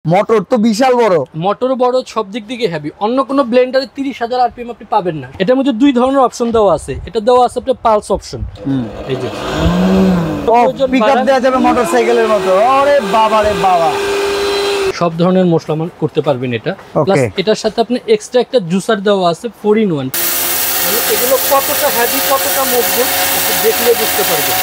Motor তো বিশাল বড়, motor বড়, সব দিক থেকে হেভি। অন্য কোনো ব্লেন্ডারে 30,000 আরপিএম আপনি পাবেন না। এটার মধ্যে দুই ধরনের অপশন দেওয়া আছে। এটা দেওয়া আছে আপনার পালস অপশন, এই যে পিকআপ দেওয়া যাবে মোটরসাইকেলের মতো। আরে বাবা রে বাবা, সব ধরনের মশলা করতে পারবেন এটা। প্লাস এটার সাথে আপনি এক্সট্রা একটা জুসার দেওয়া আছে 4-in-1। এগুলো কতটা হেভি, কতটা মজবুত আপনি দেখলে বুঝতে পারবেন।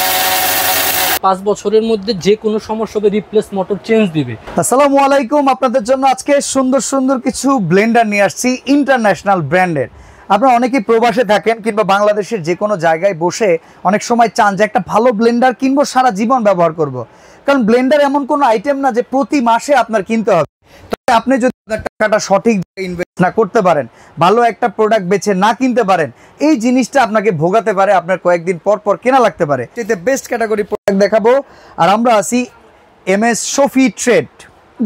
5 বছরের মধ্যে যে কোনো সমস্যা হবে রিপ্লেস মোটর চেঞ্জ দিবে। আসসালামু আলাইকুম, আপনাদের জন্য আজকে সুন্দর সুন্দর কিছু ব্লেন্ডার নিয়ে আসছি ইন্টারন্যাশনাল ব্র্যান্ডের। আপনারা অনেকেই প্রবাসে থাকেন কিংবা বাংলাদেশের যে কোনো জায়গায় বসে অনেক সময় চান যে একটা ভালো ব্লেন্ডার কিনবো, সারা জীবন ব্যবহার করব। কারণ ব্লেন্ডার এমন কোনো আইটেম না যে প্রতি মাসে আপনার কিনতে হবে। তবে আপনি যদি টাকাটা সঠিক ইনভেস্ট না করতে পারেন, ভালো একটা প্রোডাক্ট বেছে না কিনতে পারেন, এই জিনিসটা আপনাকে ভোগাতে পারে, আপনার কয়েকদিন পর পর কেনা লাগতে পারে। এতে বেস্ট ক্যাটাগরি প্রোডাক্ট দেখাবো। আর আমরা আছি MS শফি ট্রেড,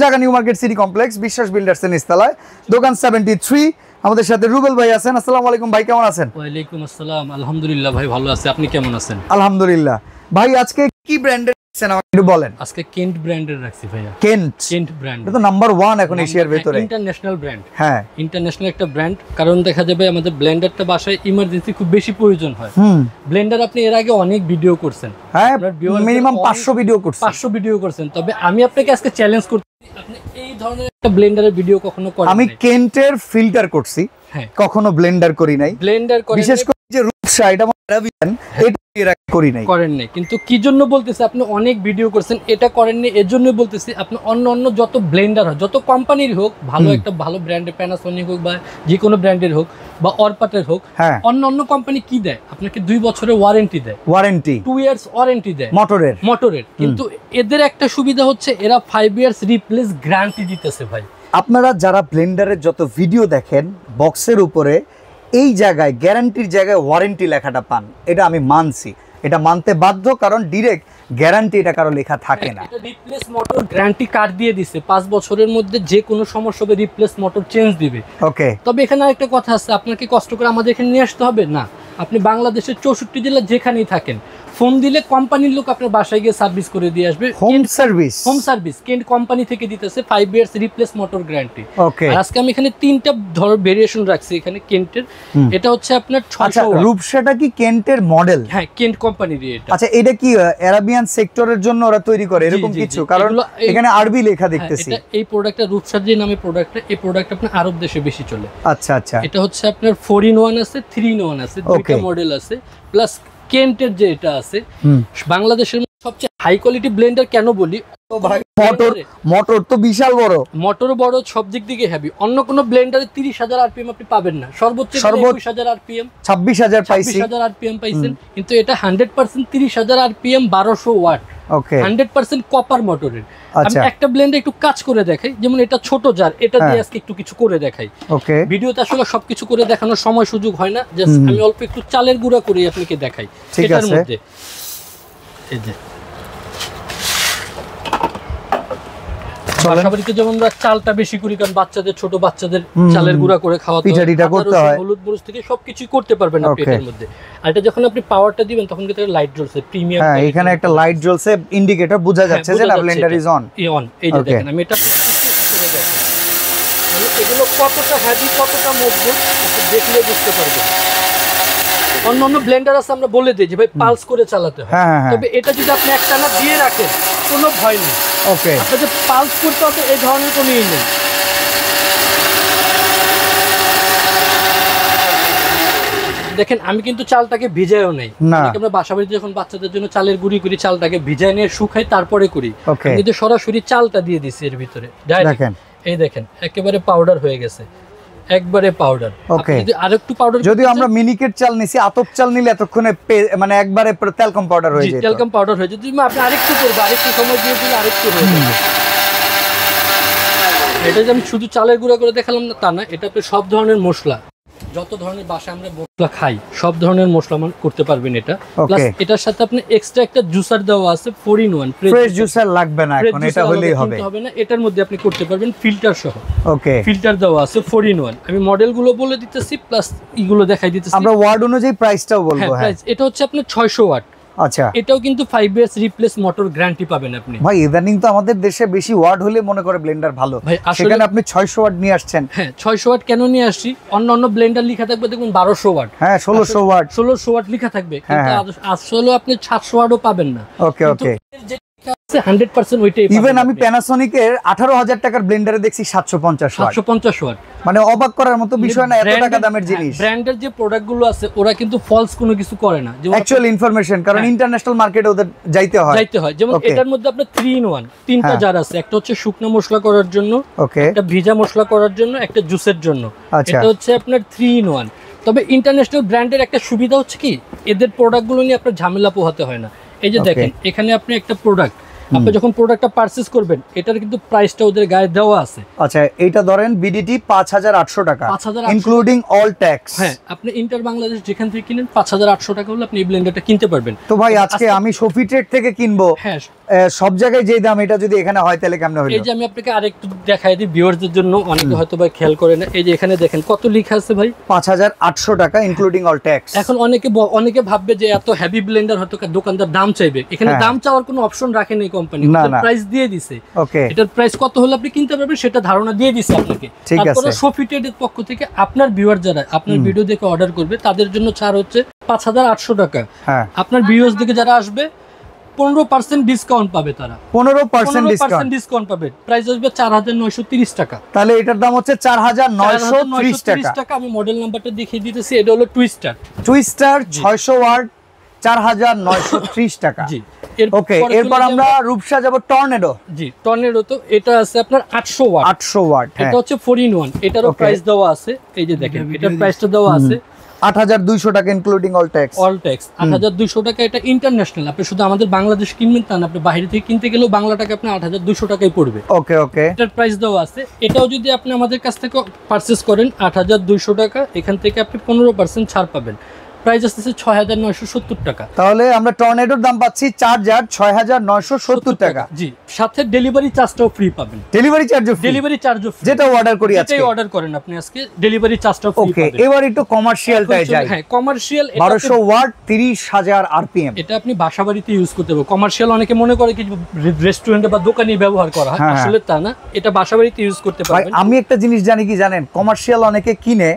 জায়গা নিউ মার্কেট সিটি কমপ্লেক্স, বিশ্বাস বিল্ডার্স এর নিচতলায়, দোকান 73। আমাদের সাথে রুবেল ভাই আছেন। আসসালামু আলাইকুম ভাই, কেমন আছেন? ওয়ালাইকুম আসসালাম, আলহামদুলিল্লাহ ভাই, ভালো আছি। আপনি কেমন আছেন? আলহামদুলিল্লাহ। ভাই আজকে কি ব্র্যান্ডের রাখছেন আমাকে একটু বলেন। আজকে কেন্ট ব্র্যান্ডের রাখছি ভাইয়া। কেন্ট ব্র্যান্ড, এটা তো নাম্বার 1 এখন এশিয়ার ভিতরে, ইন্টারন্যাশনাল ব্র্যান্ড। হ্যাঁ, ইন্টারন্যাশনাল একটা ব্র্যান্ড। কারণ দেখা যাবে আমাদের ব্লেন্ডারটা বাসায় ইমার্জেন্সি খুব বেশি প্রয়োজন হয়। ব্লেন্ডার আপনি এর আগে অনেক ভিডিও করছেন, হ্যাঁ মিনিমাম 500 ভিডিও করছেন। 500 ভিডিও করছেন। তবে আমি আপনাকে আজকে চ্যালেঞ্জ করতে, আপনি এই ধরনের একটা ব্লেন্ডারের ভিডিও কখনো করেন? আমি কেন্টের ফিল্টার করছি, হ্যাঁ, কখনো ব্লেন্ডার করি নাই। ব্লেন্ডার করে বিশেষ করে যে রূপসা, এটা এটা করি নাই, করেন নাই। কিন্তু কি জন্য বলতেছি, আপনি অনেক ভিডিও করছেন, এটা করেননি। এর জন্য বলতেছি আপনি অন্য যত ব্লেন্ডার হয়, যত কোম্পানির হোক, ভালো একটা ভালো ব্র্যান্ডের, প্যানাসোনিক হোক বা যে কোনো ব্র্যান্ডের হোক বা অরপাটের হোক, অন্য কোম্পানি কি দেয় আপনাকে? 2 বছরের ওয়ারেন্টি দেয়, 2 ইয়ার্স ওয়ারেন্টি দেয় মোটরের। কিন্তু এদের একটা সুবিধা হচ্ছে এরা 5 ইয়ার্স রিপ্লেস গ্যারান্টি দিতেছে ভাই। আপনারা যারা ব্লেন্ডারের যত ভিডিও দেখেন, বক্সের উপরে এই জায়গায় গ্যারান্টির জায়গায় ওয়ারেন্টি লেখাটা পান। এটা আমি মানছি, এটা মানতে বাধ্য, কারণ ডিরেক্ট গ্যারান্টি এটা কারো লেখা থাকে না। এটা রিপ্লেস মোটর গ্যারান্টি কার্ড দিয়ে দিছে, 5 বছরের মধ্যে যে কোনো সমস্যা হবে রিপ্লেস মোটর চেঞ্জ দিবে। ওকে, তবে এখানে আরেকটা কথা আছে, আপনাকে কষ্ট করে আমাদের এখানে নিয়ে আসতে হবে না। আপনি বাংলাদেশের 64 জেলা যেখানেই থাকেন, ফোন দিলে কোম্পানির লোক আপনার বাসায় গিয়ে সার্ভিস করে দিয়ে আসবে। হোম সার্ভিস কেন্ট কোম্পানি থেকে দিতেছে 5 ইয়ার্স রিপ্লেস মোটর গ্যারান্টি। ওকে, আর আজকে আমি এখানে 3টা ধর ভেরিয়েশন রাখছি এখানে কেন্টের। এটা হচ্ছে আপনার 600 ওয়াট। রূপসাটা কি কেন্টের মডেল? হ্যাঁ, কেন্ট কোম্পানির এটা। আচ্ছা, এটা কি আরাবিয়ান সেক্টরের জন্য ওরা তৈরি করে এরকম কিছু? কারণ এখানে আরবি লেখা দেখতেছি। এটা এই প্রোডাক্টটা রূপসা যে নামে প্রোডাক্টটা, এই প্রোডাক্ট আপনার আরব দেশে বেশি চলে। আচ্ছা আচ্ছা, এটা হচ্ছে আপনার 4-in-1 আছে, 3-in-1 আছে, দুইটা মডেল আছে। প্লাস কেন্টের যে এটা আছে, বাংলাদেশের সবচেয়ে হাই কোয়ালিটি ব্লেন্ডার কেন বলি? মোটর তো বিশাল বড়, মোটর বড়, সব দিক থেকে হেভি। অন্য কোনো ব্লেন্ডারে 30,000 আরপিএম আপনি পাবেন না। সর্বোচ্চ 21,000 আরপিএম, 26,000 পাইছি, 26,000 আরপিএম পাইছেন। কিন্তু এটা 100% 30,000 আরপিএম, 1200 ওয়াট, 100% কপার মোটরের। আমি একটা ব্লেন্ডে একটু কাজ করে দেখাই, যেমন এটা ছোট জার, এটা দিয়ে আজকে একটু কিছু করে দেখাই। ওকে, ভিডিওতে আসলে সবকিছু করে দেখানোর সময় সুযোগ হয় না, জাস্ট আমি অল্প একটু চালের গুঁড়া করে আপনাকে দেখাই। এটার মধ্যে এই যে বাসাবাড়িতে যেমন আমরা চালটা বেশি করি, কারণ বাচ্চাদের, ছোট বাচ্চাদের চালের গুঁড়া করে খাওয়াতে হয়, হলুদ মরিচ থেকে সবকিছু করতে পারবেন আপনি এটার মধ্যে। আর এটা যখন আপনি পাওয়ারটা দিবেন তখন কিন্তু লাইট জ্বলছে, প্রিমিয়াম। হ্যাঁ, এখানে একটা লাইট জ্বলছে, ইন্ডিকেটর, বোঝা যাচ্ছে যে ব্লেন্ডার ইজ অন। এই যে দেখেন, আমি এটা করে দেখাই। এগুলো কতটা হেভি, কতটা মজবুত আপনি দেখলে বুঝতে পারবেন। অন্য ব্লেন্ডার আছে, আমরা বলে দিই যে ভাই পালস করে চালাতে হয়, তবে এটা যদি আপনি একটানা দিয়ে রাখেন কোনো ভয় নেই। ওকে, আপনাকে পালস করতে হবে, এই ধরনের কোনো ই নেই। দেখেন, আমি কিন্তু চালটাকে ভিজায়ও নেই। আমরা বাসাবাড়িতে যখন বাচ্চাদের জন্য চালের গুঁড়ি করি, চালটাকে ভিজায় নিয়ে শুকাই তারপরে করি, কিন্তু সরাসরি চালটা দিয়ে দিচ্ছি এর ভিতরে। এই দেখেন, একেবারে পাউডার হয়ে গেছে, একবারে পাউডার। যদি আরেকটু পাউডার, যদি আমরা মিনিকেট চাল নিছি, আতপ চাল নিলে এতক্ষণে মানে একবারে তেলকম পাউডার হয়ে যায়, তেলকম পাউডার হয়ে যায়। যদি আপনি আরেকটু করবেন, আরেকটু সময় দিয়ে দিলে আরেকটু হয়ে যাবে। এটা যে আমি শুধু চালের গুঁড়া করে দেখালাম না তা না, এটা আপনি সব ধরনের মশলা, যত ধরনের বাসায় আমরা মশলা খাই, সব ধরনের মশলা করতে পারবেন এটা। প্লাস এটার সাথে আপনি এক্সট্রা একটা জুসার দেওয়া আছে 4-in-1। ফ্রেশ জুসার লাগবে না, এখন এটা হলেই হবে না। এটার মধ্যে আপনি করতে পারবেন ফিল্টার সহ। ওকে, ফিল্টার দেওয়া আছে 4-in-1। আমি মডেলগুলো বলে দিতেছি, প্লাস ইগুলো দেখাই দিতেছি। আমরা ওয়ার্ড অনুযায়ী প্রাইসটাও বলবো। হ্যাঁ, প্রাইস এটা হচ্ছে আপনার 600 ওয়াট। আচ্ছা, এটাও কিন্তু 5 ইয়ার্স রিপ্লেস মোটর গ্যারান্টি পাবেন আপনি। ভাই ইদানিং তো আমাদের দেশে বেশি ওয়াট হলে মনে করে ব্লেন্ডার ভালো, ভাই আসলে সেখানে আপনি 600 ওয়াট নিয়ে আসছেন। হ্যাঁ 600 ওয়াট কেন নিয়ে আসছি, অন্য ব্লেন্ডার লেখা থাকবে দেখুন 1200 ওয়াট, হ্যাঁ 1600 ওয়াট 1600 ওয়াট লেখা থাকবে, হ্যাঁ, কিন্তু আসলে আপনি 700 ওয়াটও পাবেন না। ওকে ওকে, 100% ওইটাই ইভেন আমি প্যানাসোনিকের 18000 টাকার ব্লেন্ডারে দেখছি 750 ওয়াট, 750 ওয়াট। মানে অবাক করার মতো বিষয় না, এত টাকা দামের জিনিস। ব্র্যান্ডের যে প্রোডাক্টগুলো আছে ওরা কিন্তু ফলস কোনো কিছু করে না, যেমন অ্যাকচুয়াল ইনফরমেশন, কারণ ইন্টারন্যাশনাল মার্কেটে ওদের যাইতে হয়। যেমন এটার মধ্যে আপনার 3 in 1 তিনটা জার আছে, একটা হচ্ছে শুকনো মশলা করার জন্য, ওকে, একটা ভিজা মশলা করার জন্য, একটা জুসের জন্য। আচ্ছা, এটা হচ্ছে আপনার 3 in 1। তবে ইন্টারন্যাশনাল ব্র্যান্ডের একটা সুবিধা হচ্ছে কি, এদের প্রোডাক্টগুলো নিয়ে আপনার ঝামেলা পোহাতে হয় না। এই যে দেখেন এখানে আপনি একটা প্রোডাক্ট, আপনি যখন প্রোডাক্টটা পারচেজ করবেন এটার কিন্তু প্রাইসটা ওদের গায়ে দেওয়া আছে। আচ্ছা, এইটা ধরেন বিডিটি 5800 টাকা 5800 ইনক্লুডিং অল ট্যাক্স। হ্যাঁ, আপনি ইন্টার বাংলাদেশ যেখান থেকে কিনেন 5800 টাকা হলে আপনি এই ব্লেন্ডারটা কিনতে পারবেন। তো ভাই আজকে আমি সফি ট্রেড থেকে কিনবো, হ্যাঁ সব জায়গায় যেই দাম, এটা যদি এখানে হয় তাহলে কেমনে হলো? এই যে আমি আপনাকে আরেকটু দেখাই দিই ভিউয়ারদের জন্য, অনেকে হয়তো ভাই খেয়াল করে না। এই যে এখানে দেখেন কত লেখা আছে ভাই, 5800 টাকা ইনক্লুডিং অল ট্যাক্স। এখন অনেকে ভাববে যে এত হেভি ব্লেন্ডার হয়তো দোকানদার দাম চাইবে, এখানে দাম চাওয়ার কোনো অপশন রাখেনি কোম্পানি, প্রাইস দিয়ে দিছে। ওকে, এটার প্রাইস কত হলে আপনি কিনতে পারবেন সেটা ধারণা দিয়ে দিছে আপনাকে। তারপরে সফি ট্রেডের পক্ষ থেকে আপনার ভিউয়ার যারা আপনার ভিডিও দেখে অর্ডার করবে তাদের জন্য ছাড় হচ্ছে 5800 টাকা। হ্যাঁ, আপনার ভিউয়ার্স দেখে যারা আসবে 15% ডিসকাউন্ট পাবে, তারা 15% ডিসকাউন্ট পাবে। প্রাইস আসবে 4930 টাকা। তাহলে এটার দাম হচ্ছে 4930 টাকা। আমি মডেল নাম্বারটা দেখিয়ে দিতেছি, এটা হলো টুইস্টার 600 ওয়াট 4930 টাকা। জি, ওকে, এরপর আমরা রূপসা যাব টর্নেডো। জি, টর্নেডো তো এটা আছে আপনার 800 ওয়াট। 800 ওয়াট, এটা হচ্ছে 4 in 1, এটারও প্রাইস দেওয়া আছে। এই যে দেখেন এটার প্রাইসটা দেওয়া আছে 8200 টাকা ইনক্লুডিং অল ট্যাক্স। 8200 টাকা। এটা ইন্টারন্যাশনাল, আপনি শুধু আমাদের বাংলাদেশ কিনবেন তা না, আপনি বাইরে থেকে কিনতে গেলেও বাংলা টাকা আপনার 8200 টাকাই পড়বে। ওকে ওকে, এটার প্রাইস দেওয়া আছে। এটাও যদি আপনি আমাদের কাছ থেকে পারচেজ করেন 8200 টাকা, এখান থেকে আপনি 15% ছাড় পাবেন। প্রাইস আসছে 6970 টাকা। তাহলে আমরা টর্নেডোর দাম পাচ্ছি 6970 টাকা। জি, সাথে ডেলিভারি চার্জটাও ফ্রি পাবেন। ডেলিভারি চার্জও ফ্রি, যেটা অর্ডার করি আজকে, যেটাই অর্ডার করেন আপনি আজকে ডেলিভারি চার্জটাও ফ্রি পাবেন। ওকে, এবার একটু কমার্শিয়ালটায় যাই। হ্যাঁ, কমার্শিয়াল 1200 ওয়াট 30000 আরপিএম। এটা আপনি বাসাবাড়িতে ইউজ করতে পারবেন। কমার্শিয়াল অনেকে মনে করে কি রেস্টুরেন্টে বা দোকানে ব্যবহার করা হয়, আসলে তা না, এটা বাসাবাড়িতে ইউজ করতে পারবেন। আমি একটা জিনিস জানি কি জানেন, কমার্শিয়াল অনেকে কিনে,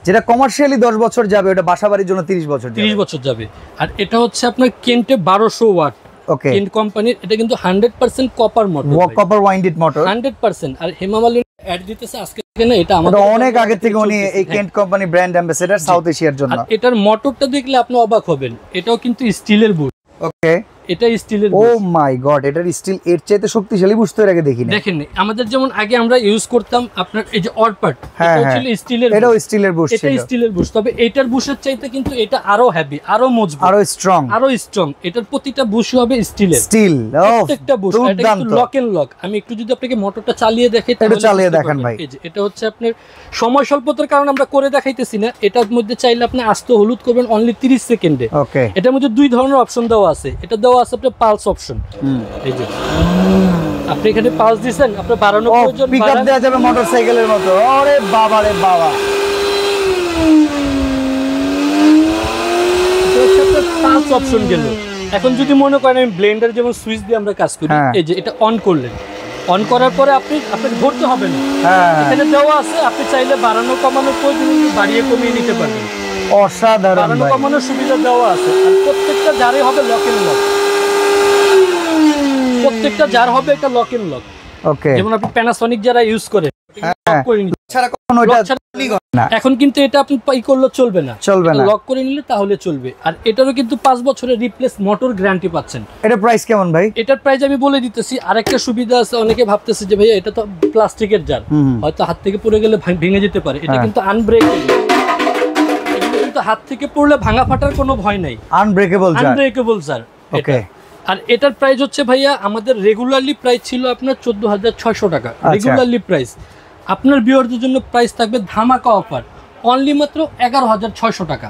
যেটা কমার্শিয়ালি 10 বছর যাবে, ওটা বাসাবাড়ির জন্য 30 বছর যাবে। আর এটা হচ্ছে আপনার কেন্টে 1200 ওয়াট, ওকে, কেন্ট কোম্পানির। এটা কিন্তু 100% কপার মোটর, কপার ওয়াইন্ডেড মোটর 100%। আর হেমামালিন অ্যাড দিতেছে আজকে থেকে না, এটা আমাদের অনেক আগে থেকে উনি এই Kent company brand ambassador south এশিয়ার জন্য। আর এটার মোটরটা দেখলে আপনি অবাক হবেন, এটাও কিন্তু স্টিলের বুশ। ওকে, এটা স্টিলের। ও মাই গড, এটার স্টিল এর চাইতে শক্তিশালী বুঝতে এর আগে দেখিনি। দেখেন আমাদের যেমন আগে আমরা ইউজ করতাম আপনার এই যে অরপাট, এটা ছিল স্টিলের, এটাও স্টিলের বুশ ছিল, এটা স্টিলের বুশ। তবে এটার বুশের চাইতে কিন্তু এটা আরো হেভি, আরো মজবুত, আরো স্ট্রং। এটার প্রতিটা বুশই হবে স্টিলের, প্রত্যেকটা বুশ। এটা কিন্তু লক এন্ড লক। আমি একটু যদি আপনাকে মোটরটা চালিয়ে দেখাই, একটু চালিয়ে দেখান ভাই। এই যে এটা হচ্ছে আপনার সময় স্বল্পতার কারণে আমরা করে দেখাইতেছি না। এটার মধ্যে চাইলে আপনি আস্ত হলুদ করবেন অনলি 30 সেকেন্ডে। ওকে, এটার মধ্যে দুই ধরনের অপশন দেওয়া আছে। এটা দেওয়া আছে আপনার পালস অপশন। এই যে আপনি এখানে পালস দিবেন, আপনার বাড়ানো প্রয়োজন, পিকআপ দেওয়া যাবে মোটরসাইকেলের মতো। আরে বাবা রে বাবা, পালস অপশন গেল। এখন যদি মনে করেন আমি ব্লেন্ডার যেমন সুইচ দিয়ে আমরা কাজ করি, এই যে এটা অন করলেন, অন করার পরে আপনাকে ধরতে হবে না, এখানে দেওয়া আছে। আপনি চাইলে বাড়ানো কমানোর প্রয়োজন বাড়িয়ে কমিয়ে নিতে পারবেন। অসাধারণ, বাড়ানো কমানোর সুবিধা দেওয়া আছে। আর প্রত্যেকটা জারে হবে লক এন্ড লক, প্রত্যেকটা জার হবে এটা লক এন্ড লক। ওকে, যেমন আপনি প্যানাসোনিক যারা ইউজ করে এখন কিন্তু এটা আপনি পাই করলে চলবে না, লক করে নিলে তাহলে চলবে। আর এটারও কিন্তু 5 বছরের রিপ্লেস মোটর গ্যারান্টি পাচ্ছেন। এটা প্রাইস কেমন ভাই? এটার প্রাইস আমি বলে দিতেছি। আরেকটা সুবিধা আছে, অনেকে ভাবতেছে যে ভাই এটা তো প্লাস্টিকের জার, হয়তো হাত থেকে পড়ে গেলে ভেঙে যেতে পারে। এটা কিন্তু আনব্রেকেবল, এটা কিন্তু হাত থেকে পড়লে ভাঙা ফাটার কোনো ভয় নাই, আনব্রেকেবল জার। ওকে, আর এটার প্রাইস হচ্ছে ভাইয়া আমাদের রেগুলারলি প্রাইস ছিল আপনার 14600 টাকা রেগুলারলি প্রাইস। আপনার ভিউয়ারদের জন্য প্রাইস থাকবে ধামাকা অফার অনলি মাত্র 11600 টাকা।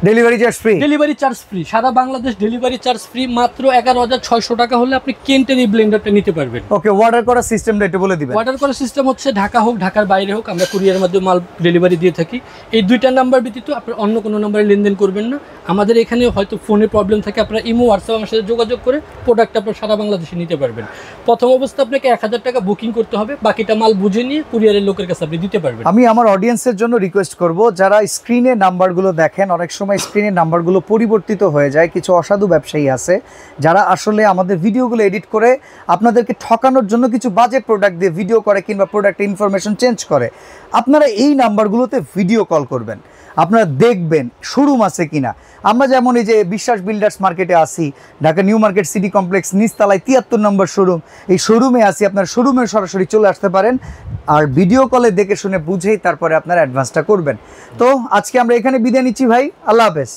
Delivery charge free. Delivery charge free, সারা বাংলাদেশ ডেলিভারি চার্জ ফ্রি। মাত্র 11,600 টাকা হলে আপনি কেন্টের এই ব্লেন্ডারটা নিতে পারবেন। ওকে, অর্ডার করার সিস্টেমটা একটু বলে দিবেন। অর্ডার করার সিস্টেম হচ্ছে ঢাকা হোক ঢাকার বাইরে হোক, আমরা কুরিয়ারের মাধ্যমে মাল ডেলিভারি দিয়ে থাকি। এই 2টা নাম্বার ব্যতীত আপনার অন্য কোনো নাম্বারে লেনদেন করবেন না। আমাদের এখানে হয়তো ফোনে প্রবলেম থাকে, আপনারা ইমো হোয়াটসঅ্যাপ আমার সাথে যোগাযোগ করে প্রোডাক্ট আপনার সারা বাংলাদেশে নিতে পারবেন। প্রথম অবস্থা আপনাকে 1000 টাকা বুকিং করতে হবে, বাকিটা মাল বুঝে নিয়ে কুরিয়ারের লোকের কাছে আপনি দিতে পারবেন। আমি আমার অডিয়েন্সের জন্য রিকোয়েস্ট করব, যারা স্ক্রিনে নাম্বারগুলো দেখেন, অনেক সময় স্ক্রিনের নাম্বারগুলো পরিবর্তিত হয়ে যায়। কিছু অসাধু ব্যবসায়ী আছে যারা আসলে আমাদের ভিডিওগুলো এডিট করে আপনাদেরকে ঠকানোর জন্য কিছু বাজে প্রোডাক্ট দিয়ে ভিডিও করে কিংবা প্রোডাক্টের ইনফরমেশন চেঞ্জ করে। আপনারা এই নাম্বারগুলোতে ভিডিও কল করবেন, আপনারা দেখবেন শোরুম আছে কিনা। আমরা যেমন এই যে বিশ্বাস বিল্ডার্স মার্কেটে আসি, Dhaka new market city complex নিচতলায় 73 নম্বর শোরুম, এই শোরুমে আসি। আপনার শোরুমে সরাসরি চলে আসতে পারেন, আর ভিডিও কলে দেখে শুনে বুঝেই তারপরে আপনারা অ্যাডভান্সটা করবেন। তো আজকে আমরা এখানে বিদায় নিচ্ছি ভাই, আল্লাহ হাফেজ।